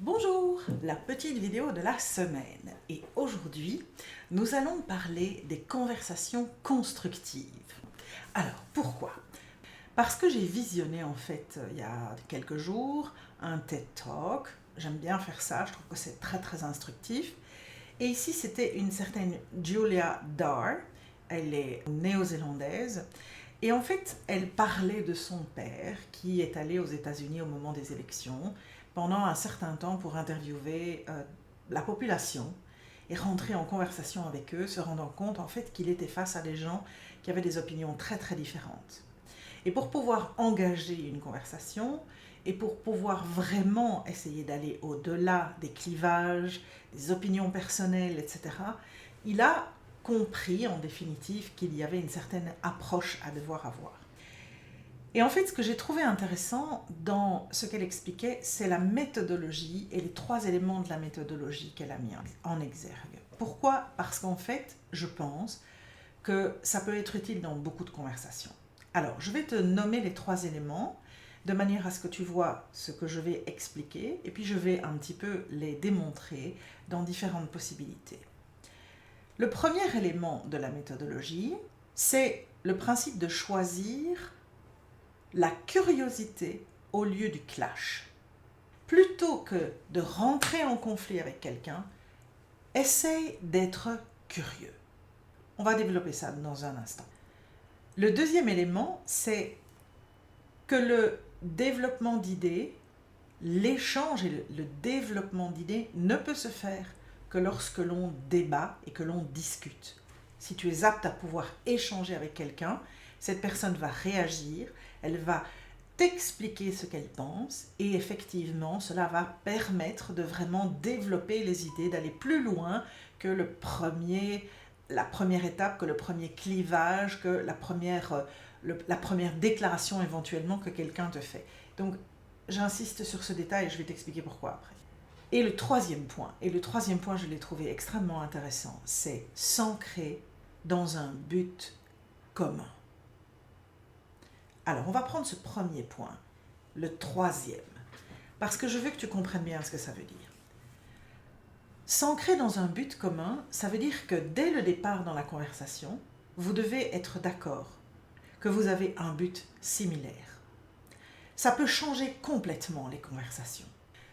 Bonjour, la petite vidéo de la semaine. Et aujourd'hui, nous allons parler des conversations constructives. Alors, pourquoi? Parce que j'ai visionné en fait, il y a quelques jours, un TED Talk. J'aime bien faire ça, je trouve que c'est très instructif. Et ici, c'était une certaine Julia Dare. Elle est néo-zélandaise. Et en fait, elle parlait de son père qui est allé aux États-Unis au moment des élections pendant un certain temps pour interviewer la population et rentrer en conversation avec eux, se rendant compte en fait qu'il était face à des gens qui avaient des opinions très différentes. Et pour pouvoir engager une conversation et pour pouvoir vraiment essayer d'aller au-delà des clivages, des opinions personnelles, etc., il a compris en définitive qu'il y avait une certaine approche à devoir avoir. Et en fait, ce que j'ai trouvé intéressant dans ce qu'elle expliquait, c'est la méthodologie et les 3 éléments de la méthodologie qu'elle a mis en exergue. Pourquoi? Parce qu'en fait, je pense que ça peut être utile dans beaucoup de conversations. Alors, je vais te nommer les 3 éléments de manière à ce que tu vois ce que je vais expliquer et puis je vais un petit peu les démontrer dans différentes possibilités. Le premier élément de la méthodologie, c'est le principe de choisir la curiosité au lieu du clash. Plutôt que de rentrer en conflit avec quelqu'un, essaye d'être curieux. On va développer ça dans un instant. Le deuxième élément, c'est que le développement d'idées, l'échange et le développement d'idées ne peut se faire que lorsque l'on débat et que l'on discute. Si tu es apte à pouvoir échanger avec quelqu'un, cette personne va réagir, elle va t'expliquer ce qu'elle pense et effectivement, cela va permettre de vraiment développer les idées, d'aller plus loin que la première étape, que le premier clivage, que la première déclaration éventuellement que quelqu'un te fait. Donc, j'insiste sur ce détail et je vais t'expliquer pourquoi après. Et le troisième point, je l'ai trouvé extrêmement intéressant, c'est s'ancrer dans un but commun. Alors, on va prendre ce premier point, le troisième, parce que je veux que tu comprennes bien ce que ça veut dire. S'ancrer dans un but commun, ça veut dire que dès le départ dans la conversation, vous devez être d'accord, que vous avez un but similaire. Ça peut changer complètement les conversations.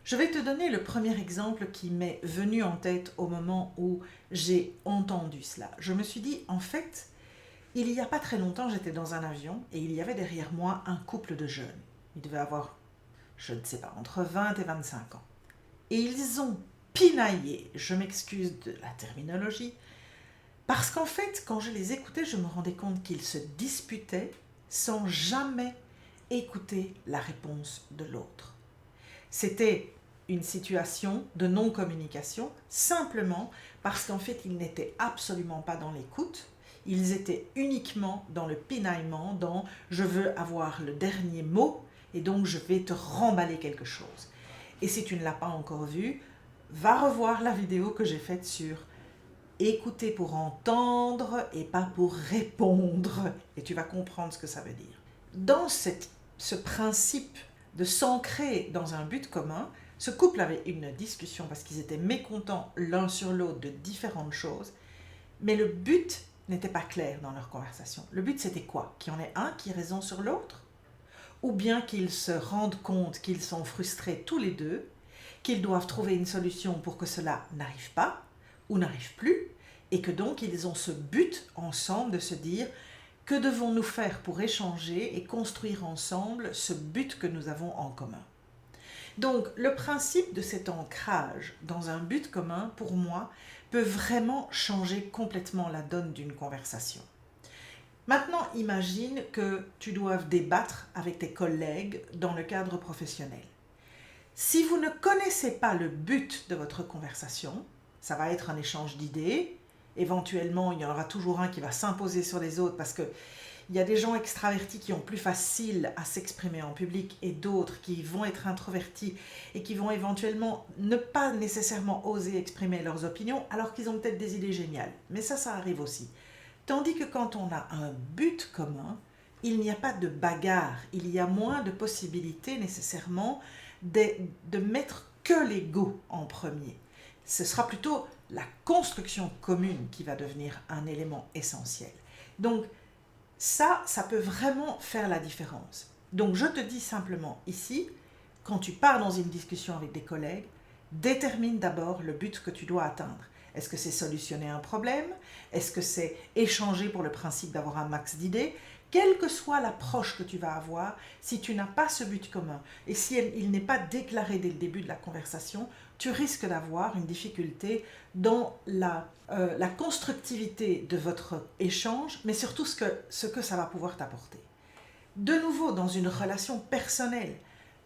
Je vais te donner le premier exemple qui m'est venu en tête au moment où j'ai entendu cela. Je me suis dit, en fait, il n'y a pas très longtemps, j'étais dans un avion et il y avait derrière moi un couple de jeunes. Ils devaient avoir, je ne sais pas, entre 20 et 25 ans. Et ils ont pinaillé, je m'excuse de la terminologie, parce qu'en fait, quand je les écoutais, je me rendais compte qu'ils se disputaient sans jamais écouter la réponse de l'autre. C'était une situation de non-communication simplement parce qu'en fait, ils n'étaient absolument pas dans l'écoute. Ils étaient uniquement dans le pinaillement, dans « je veux avoir le dernier mot et donc je vais te remballer quelque chose ». Et si tu ne l'as pas encore vu, va revoir la vidéo que j'ai faite sur « écouter pour entendre et pas pour répondre » et tu vas comprendre ce que ça veut dire. Dans ce principe de s'ancrer dans un but commun, ce couple avait une discussion parce qu'ils étaient mécontents l'un sur l'autre de différentes choses, mais le but n'était pas clair dans leur conversation. Le but c'était quoi? Qu'il y en ait un qui ait raison sur l'autre? Ou bien qu'ils se rendent compte qu'ils sont frustrés tous les deux, qu'ils doivent trouver une solution pour que cela n'arrive pas ou n'arrive plus, et que donc ils ont ce but ensemble de se dire que devons-nous faire pour échanger et construire ensemble ce but que nous avons en commun. Donc, le principe de cet ancrage dans un but commun, pour moi, peut vraiment changer complètement la donne d'une conversation. Maintenant, imagine que tu doives débattre avec tes collègues dans le cadre professionnel. Si vous ne connaissez pas le but de votre conversation, ça va être un échange d'idées. Éventuellement, il y en aura toujours un qui va s'imposer sur les autres parce qu'il y a des gens extravertis qui ont plus facile à s'exprimer en public et d'autres qui vont être introvertis et qui vont éventuellement ne pas nécessairement oser exprimer leurs opinions alors qu'ils ont peut-être des idées géniales. Mais ça arrive aussi. Tandis que quand on a un but commun, il n'y a pas de bagarre, il y a moins de possibilités nécessairement de mettre que l'ego en premier. Ce sera plutôt la construction commune qui va devenir un élément essentiel. Donc ça peut vraiment faire la différence. Donc je te dis simplement ici, quand tu pars dans une discussion avec des collègues, détermine d'abord le but que tu dois atteindre. Est-ce que c'est solutionner un problème? Est-ce que c'est échanger pour le principe d'avoir un max d'idées? Quelle que soit l'approche que tu vas avoir, si tu n'as pas ce but commun et si il n'est pas déclaré dès le début de la conversation, tu risques d'avoir une difficulté dans la constructivité de votre échange, mais surtout ce que ça va pouvoir t'apporter. De nouveau, dans une relation personnelle,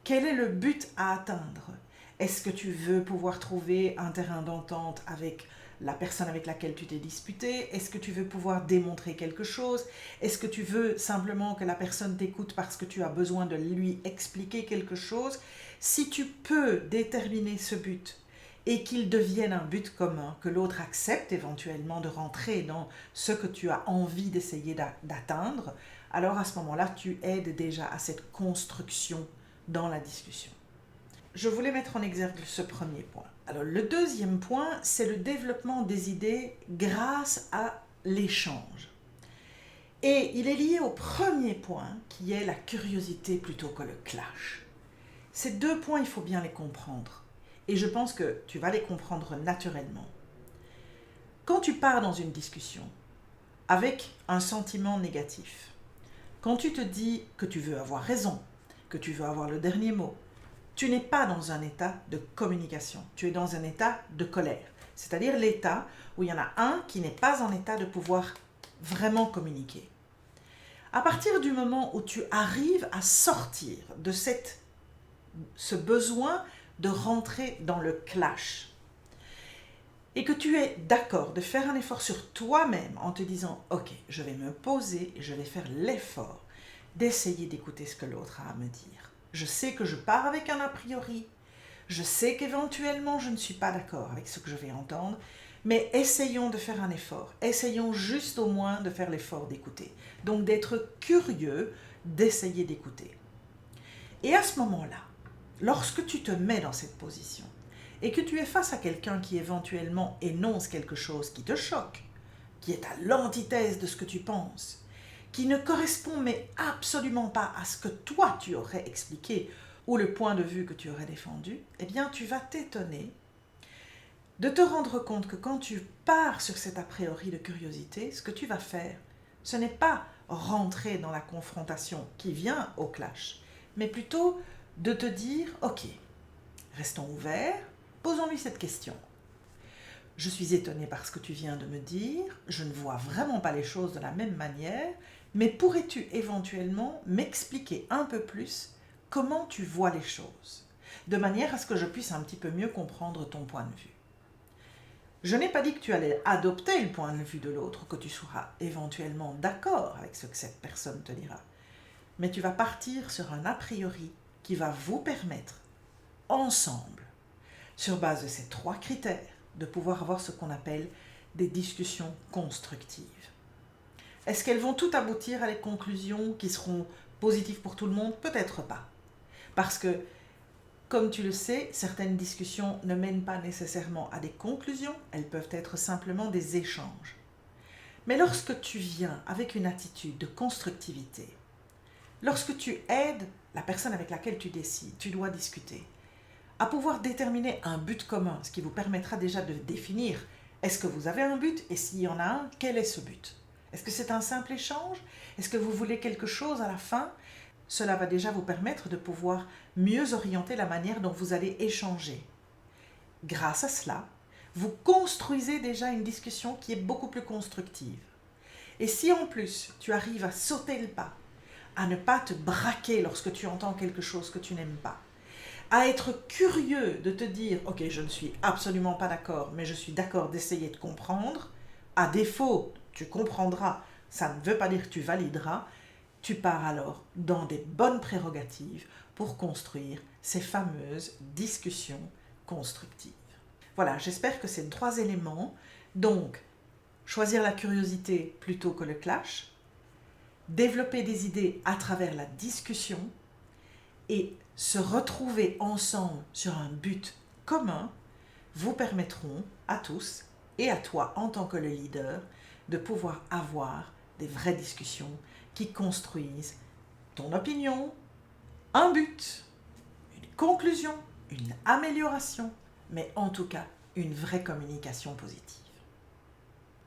quel est le but à atteindre? Est-ce que tu veux pouvoir trouver un terrain d'entente avec la personne avec laquelle tu t'es disputé? Est-ce que tu veux pouvoir démontrer quelque chose? Est-ce que tu veux simplement que la personne t'écoute parce que tu as besoin de lui expliquer quelque chose? Si tu peux déterminer ce but et qu'il devienne un but commun, que l'autre accepte éventuellement de rentrer dans ce que tu as envie d'essayer d'atteindre, alors à ce moment-là, tu aides déjà à cette construction dans la discussion. Je voulais mettre en exergue ce premier point. Alors, le deuxième point, c'est le développement des idées grâce à l'échange. Et il est lié au premier point, qui est la curiosité plutôt que le clash. Ces deux points, il faut bien les comprendre. Et je pense que tu vas les comprendre naturellement. Quand tu pars dans une discussion avec un sentiment négatif, quand tu te dis que tu veux avoir raison, que tu veux avoir le dernier mot, tu n'es pas dans un état de communication, tu es dans un état de colère. C'est-à-dire l'état où il y en a un qui n'est pas en état de pouvoir vraiment communiquer. À partir du moment où tu arrives à sortir de ce besoin de rentrer dans le clash, et que tu es d'accord de faire un effort sur toi-même en te disant « Ok, je vais me poser et je vais faire l'effort d'essayer d'écouter ce que l'autre a à me dire. Je sais que je pars avec un a priori, je sais qu'éventuellement je ne suis pas d'accord avec ce que je vais entendre, mais essayons de faire un effort, essayons juste au moins de faire l'effort d'écouter. Donc d'être curieux, d'essayer d'écouter. Et à ce moment-là, lorsque tu te mets dans cette position, et que tu es face à quelqu'un qui éventuellement énonce quelque chose qui te choque, qui est à l'antithèse de ce que tu penses, qui ne correspond mais absolument pas à ce que toi tu aurais expliqué ou le point de vue que tu aurais défendu, eh bien tu vas t'étonner de te rendre compte que quand tu pars sur cet a priori de curiosité, ce que tu vas faire, ce n'est pas rentrer dans la confrontation qui vient au clash, mais plutôt de te dire « Ok, restons ouverts, posons-lui cette question. Je suis étonnée par ce que tu viens de me dire, je ne vois vraiment pas les choses de la même manière, mais pourrais-tu éventuellement m'expliquer un peu plus comment tu vois les choses, de manière à ce que je puisse un petit peu mieux comprendre ton point de vue. » Je n'ai pas dit que tu allais adopter le point de vue de l'autre, que tu seras éventuellement d'accord avec ce que cette personne te dira, mais tu vas partir sur un a priori qui va vous permettre, ensemble, sur base de ces 3 critères, de pouvoir avoir ce qu'on appelle des discussions constructives. Est-ce qu'elles vont toutes aboutir à des conclusions qui seront positives pour tout le monde? Peut-être pas. Parce que, comme tu le sais, certaines discussions ne mènent pas nécessairement à des conclusions, elles peuvent être simplement des échanges. Mais lorsque tu viens avec une attitude de constructivité, lorsque tu aides la personne avec laquelle tu dois discuter, à pouvoir déterminer un but commun, ce qui vous permettra déjà de définir est-ce que vous avez un but et s'il y en a un, quel est ce but? Est-ce que c'est un simple échange? Est-ce que vous voulez quelque chose à la fin? Cela va déjà vous permettre de pouvoir mieux orienter la manière dont vous allez échanger. Grâce à cela, vous construisez déjà une discussion qui est beaucoup plus constructive. Et si en plus tu arrives à sauter le pas, à ne pas te braquer lorsque tu entends quelque chose que tu n'aimes pas, à être curieux de te dire « Ok, je ne suis absolument pas d'accord, mais je suis d'accord d'essayer de comprendre. À défaut, tu comprendras, ça ne veut pas dire que tu valideras. » Tu pars alors dans des bonnes prérogatives pour construire ces fameuses discussions constructives. Voilà, j'espère que ces 3 éléments, donc choisir la curiosité plutôt que le clash, développer des idées à travers la discussion et se retrouver ensemble sur un but communs vous permettront à tous et à toi en tant que le leader de pouvoir avoir des vraies discussions qui construisent ton opinion, un but, une conclusion, une amélioration, mais en tout cas une vraie communication positive.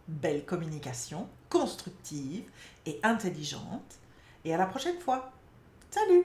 Belle communication, constructive et intelligente. Et à la prochaine fois. Salut!